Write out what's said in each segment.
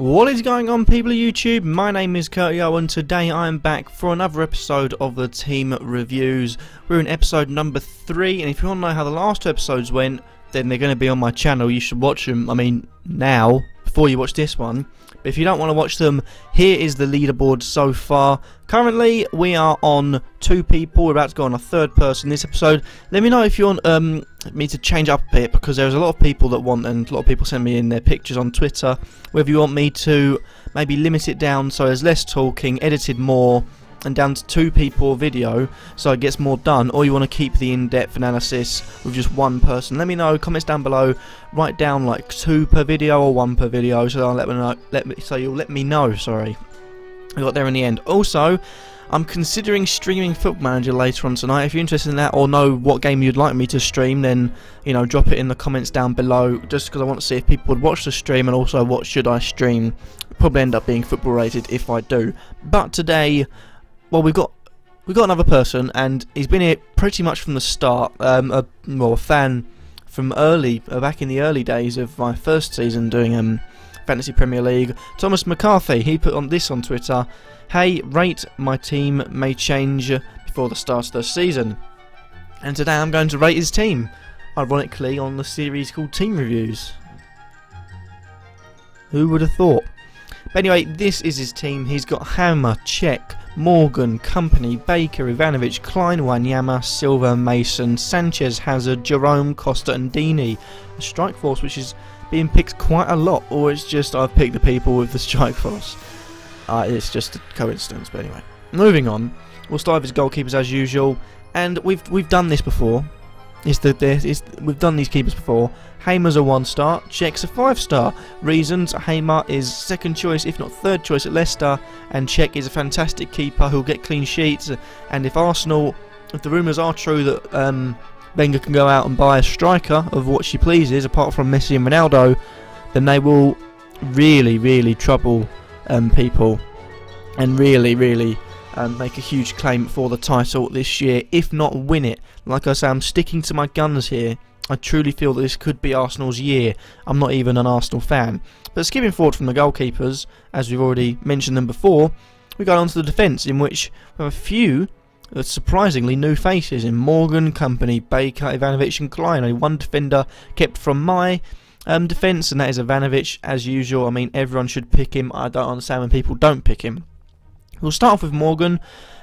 What is going on, people of YouTube? My name is Curtio and today I am back for another episode of the team reviews. We're in episode number 3, and if you want to know how the last two episodes went, then they're going to be on my channel. You should watch them, now, before you watch this one. But if you don't want to watch them, here is the leaderboard so far. Currently, we are on 2 people. We're about to go on a 3rd person this episode. Let me know if you want me to change up a bit, because there's a lot of people that want, and a lot of people send me in their pictures on Twitter, whether you want me to maybe limit it down so there's less talking, edited more, and down to 2 people video so it gets more done, or you want to keep the in-depth analysis with just 1 person. Let me know, comments down below, write down like 2 per video or 1 per video, so I'll you'll let me know, sorry. I got there in the end. Also, I'm considering streaming Football Manager later on tonight. If you're interested in that or know what game you'd like me to stream, then drop it in the comments down below, just because I want to see if people would watch the stream, and also what should I stream. Probably end up being football rated if I do. But today, well, we've got another person, and he's been here pretty much from the start. A fan from back in the early days of my first season doing Fantasy Premier League. Thomas McCarthy. He put on this on Twitter: "Hey, rate my team may change before the start of the season." And today I'm going to rate his team, ironically, on the series called Team Reviews. Who would have thought? But anyway, this is his team. He's got Hammer, Cech, Morgan, Company, Baker, Ivanovic, Klein, Wanyama, Silva, Mason, Sanchez, Hazard, Jerome, Costa and Dini. A strike force which is being picked quite a lot, or it's just I've picked the people with the strike force. It's just a coincidence, but anyway. Moving on, we'll start with his goalkeepers as usual, and we've done this before. We've done these keepers before. Hamer's a 1-star, Cech's a 5-star. Reasons: Hamer is 2nd choice, if not 3rd choice at Leicester, and Cech is a fantastic keeper who'll get clean sheets. And if the rumours are true that Wenger can go out and buy a striker of what she pleases, apart from Messi and Ronaldo, then they will really trouble people, and really make a huge claim for the title this year, if not win it. Like I say, I'm sticking to my guns here. I truly feel that this could be Arsenal's year. I'm not even an Arsenal fan. But skipping forward from the goalkeepers, as we've already mentioned them before, we go on to the defence, in which we have a few surprisingly new faces in Morgan, Company, Baker, Ivanovic and Klein. Only 1 defender kept from my defence, and that is Ivanovic, as usual. Everyone should pick him. I don't understand when people don't pick him. We'll start off with Morgan.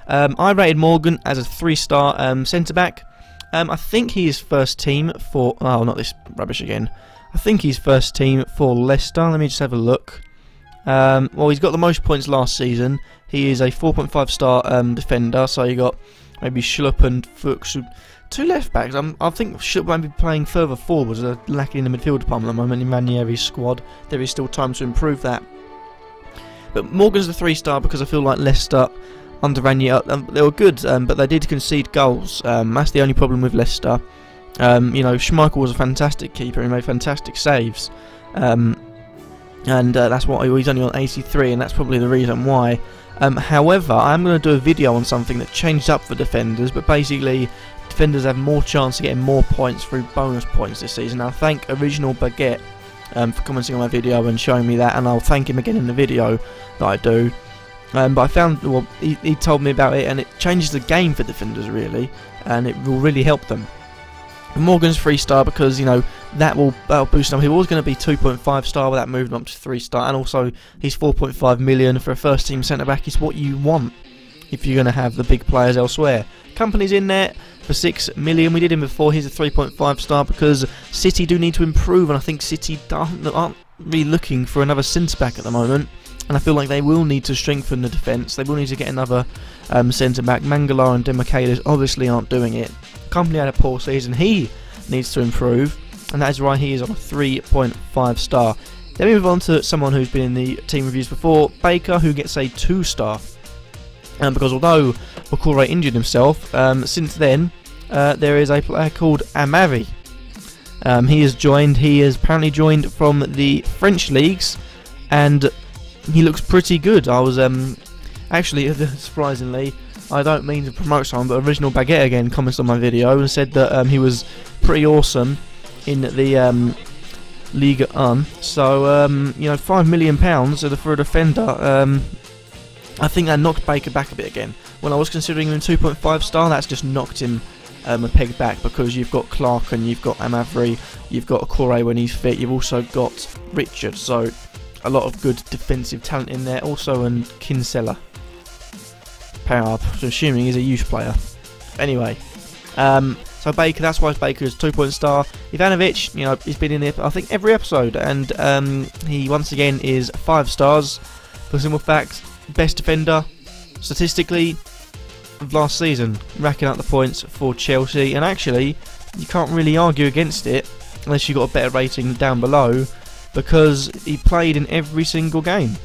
I rated Morgan as a 3-star centre-back. I think he is first team for... Oh, not this rubbish again. I think he's first team for Leicester. Let me just have a look. Well, he's got the most points last season. He is a 4.5-star defender, so you got maybe Schlupp and Fuchs. 2 left-backs. I think Schlupp might be playing further forwards. They're lacking in the midfield department at the moment in Ranieri's squad. There is still time to improve that. But Morgan's the 3-star because I feel like Leicester under Ranieri, they were good, but they did concede goals. That's the only problem with Leicester. Schmeichel was a fantastic keeper. He made fantastic saves. And that's why he's only on 83, and that's probably the reason why. However, I'm going to do a video on something that changed up for defenders, but basically defenders have more chance of getting more points through bonus points this season. I thank Original Baguette for commenting on my video and showing me that, and I'll thank him again in the video that I do. But I found, well, he told me about it, and it changes the game for defenders really, and it will really help them. Morgan's 3-star because that'll boost them. He was going to be 2.5-star, but that moved him up to 3-star, and also he's 4.5 million for a first-team centre-back. Is what you want if you're going to have the big players elsewhere. Company's in there for 6 million. We did him before. He's a 3.5-star because City do need to improve, and I think City aren't really looking for another centre-back at the moment. And I feel like they will need to strengthen the defence. They will need to get another centre-back. Mangala and Demichelis obviously aren't doing it. Company had a poor season. He needs to improve, and that is why he is on a 3.5-star. Then we move on to someone who's been in the team reviews before, Baker, who gets a 2-star. Because although Okore injured himself, since then there is a player called Amari. He has apparently joined from the French leagues, and he looks pretty good. I was actually, surprisingly, I don't mean to promote someone, but Original Baguette again commented on my video and said that he was pretty awesome in the Liga 1. So you know, £5 million for a defender. I think that knocked Baker back a bit again. When I was considering him 2.5 star, that's just knocked him a peg back, because you've got Clark and you've got Amavri, you've got Akore when he's fit, you've also got Richard, so a lot of good defensive talent in there. Also, and Kinsella, I'm assuming he's a youth player. Anyway, so Baker, that's why Baker is 2-point star. Ivanovic, you know, he's been in there, I think, every episode, and he once again is 5 stars. For simple fact, best defender statistically of last season, racking up the points for Chelsea, and actually you can't really argue against it unless you got a better rating down below, because he played in every single game.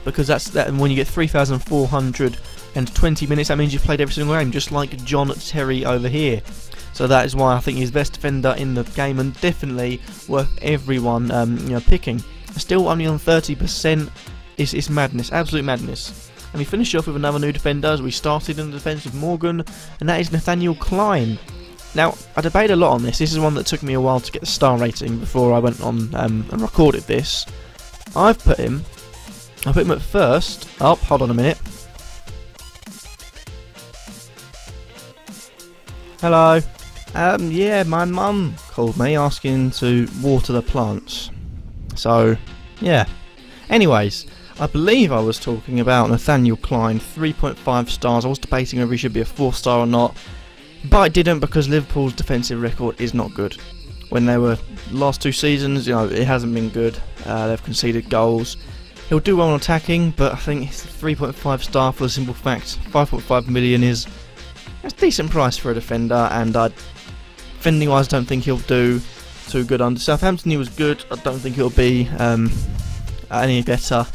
Because that's that, and when you get 3,420 minutes, that means you've played every single game, just like John Terry over here. So that is why I think he's best defender in the game, and definitely worth everyone you know, picking. Still only on 30%. It's madness, absolute madness. And we finish off with another new defender, as we started in the defence with Morgan, and that is Nathaniel Klein. Now, I debated a lot on this. This is one that took me a while to get the star rating before I went on and recorded this. I put him at first. Oh, hold on a minute. Hello. Yeah, my mum called me asking to water the plants. So, yeah. Anyways, I believe I was talking about Nathaniel Klein, 3.5 stars. I was debating whether he should be a 4-star or not, but I didn't, because Liverpool's defensive record is not good. When they were last 2 seasons, you know, it hasn't been good. They've conceded goals. He'll do well on attacking, but I think it's 3.5 star for the simple fact 5.5 million is a decent price for a defender, and defending wise, I don't think he'll do too good. Under Southampton he was good. I don't think he'll be any better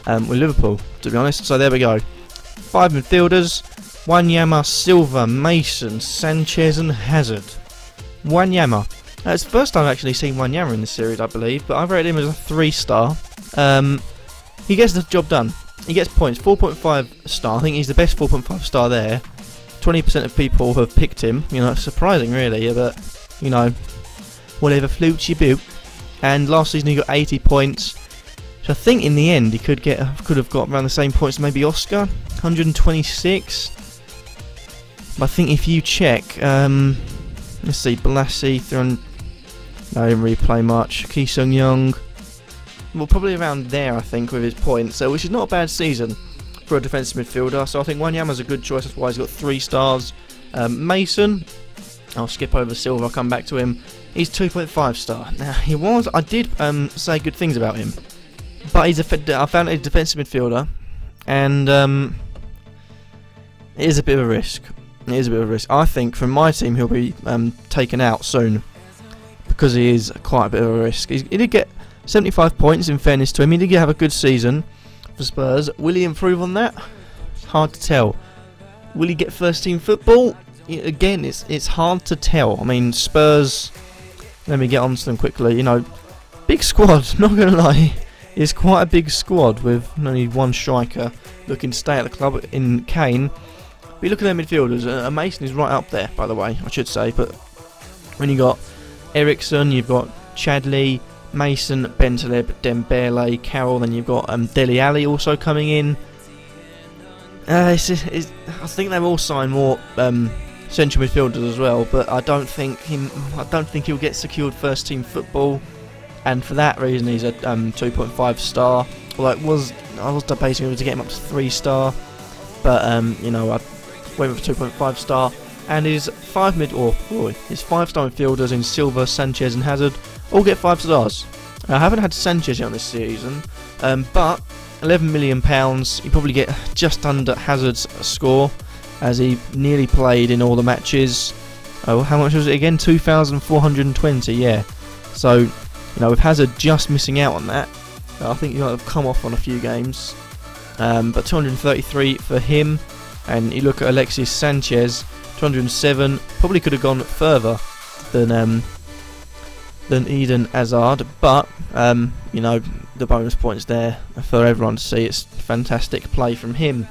with Liverpool, to be honest. So there we go. 5 midfielders: Wanyama, Silva, Mason, Sanchez and Hazard. Wanyama. It's the first time I've actually seen Wanyama in this series, I believe, but I've rated him as a 3-star. He gets the job done. He gets points. 4.5 star. I think he's the best 4.5 star there. 20% of people have picked him. You know, it's surprising really, but you know, whatever floats your boat. And last season he got 80 points. So I think in the end he could have got around the same points as maybe Oscar, 126. But I think if you check, let's see, Balassi, no, I didn't really play much. Ki Sung Young, well, probably around there I think with his points. So which is not a bad season for a defensive midfielder. So I think Wanyama's a good choice. That's why he's got 3 stars. Mason, I'll skip over Silva. I'll come back to him. He's 2.5 star. Now I did say good things about him. But I found he's a defensive midfielder, and it is a bit of a risk. It is a bit of a risk. I think from my team he'll be taken out soon, because he is quite a bit of a risk. He did get 75 points, in fairness to him. He did have a good season for Spurs. Will he improve on that? It's hard to tell. Will he get first team football? Again, it's hard to tell. I mean, Spurs, let me get on to them quickly. You know, big squad, not going to lie. It's quite a big squad with only 1 striker looking to stay at the club in Kane. But you look at their midfielders, Mason is right up there, by the way, I should say. But when you got Ericsson, you've got Chadley, Mason, Bentaleb, Dembele, Carroll, then you've got Dele Alli also coming in. I think they've all signed more central midfielders as well, but I don't think he'll get secured first team football. And for that reason, he's a 2.5 star. Well, I was debating whether to get him up to 3 star, but you know, I went with 2.5 star. And his 5 5-star midfielders in Silva, Sanchez, and Hazard all get 5 stars. I haven't had Sanchez yet on this season, but £11 million, you probably get just under Hazard's score, as he nearly played in all the matches. Oh, how much was it again? 2,420. Yeah. So, you know, with Hazard just missing out on that, I think he might have come off on a few games. But 233 for him, and you look at Alexis Sanchez, 207. Probably could have gone further than Eden Hazard, but you know, the bonus points there for everyone to see. It's fantastic play from him,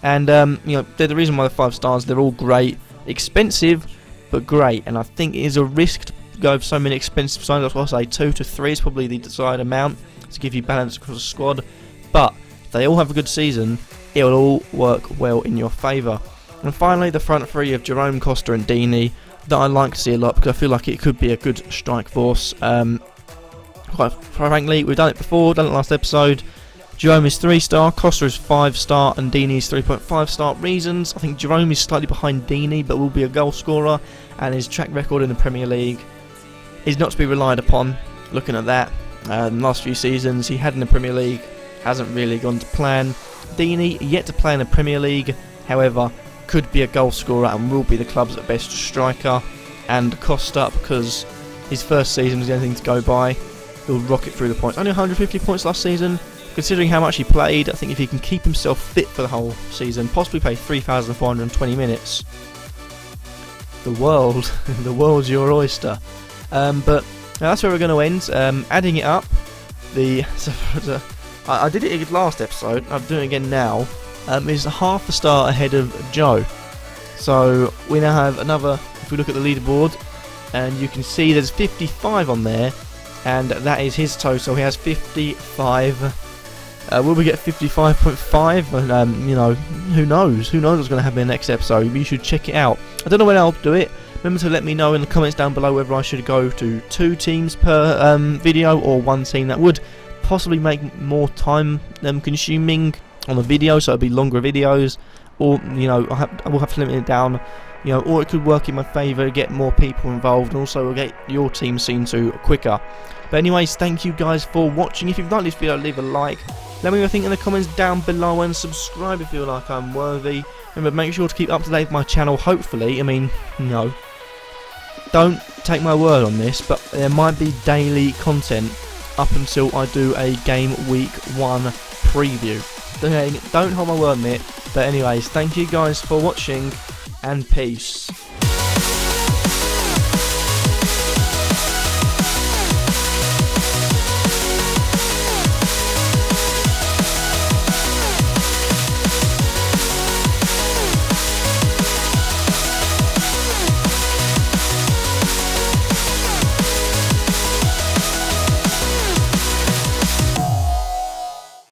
and you know, they're the reason why the 5 stars. They're all great, expensive, but great, and I think it is a risk go with so many expensive signings. That's why I say 2 to 3 is probably the desired amount to give you balance across the squad. But if they all have a good season, it will all work well in your favour. And finally, the front three of Jerome, Costa and Deeney that I like to see a lot because I feel like it could be a good strike force. Quite frankly, we've done it before, done it last episode. Jerome is 3-star, Costa is 5-star and Deeney is 3.5-star. Reasons: I think Jerome is slightly behind Deeney but will be a goal scorer, and his track record in the Premier League is not to be relied upon. Looking at that, the last few seasons he had in the Premier League hasn't really gone to plan. Deeney yet to play in the Premier League, however, could be a goal scorer and will be the club's best striker. And Costa, because his first season is anything to go by, he'll rocket through the points. Only 150 points last season. Considering how much he played, I think if he can keep himself fit for the whole season, possibly play 3,420 minutes, the world's your oyster. But that's where we're going to end. Adding it up, I did it last episode, I'm doing it again now, is half a star ahead of Joe. So we now have another, if we look at the leaderboard, and you can see there's 55 on there, and that is his total. He has 55. Will we get 55.5? And you know, who knows? Who knows what's going to happen in the next episode? You should check it out. I don't know when I'll do it. Remember to let me know in the comments down below whether I should go to 2 teams per video or 1 team. That would possibly make more time consuming on the video, so it'll be longer videos. Or you know, I will have to limit it down. You know, or it could work in my favour, get more people involved, and also get your team seen to quicker. But anyways, thank you guys for watching. If you've liked this video, leave a like. Let me know what you think in the comments down below, and subscribe if you feel like I'm worthy. Remember, make sure to keep up to date with my channel, hopefully. I mean, no, don't take my word on this, but there might be daily content up until I do a game week 1 preview. Don't hold my word on it. But anyways, thank you guys for watching, and peace.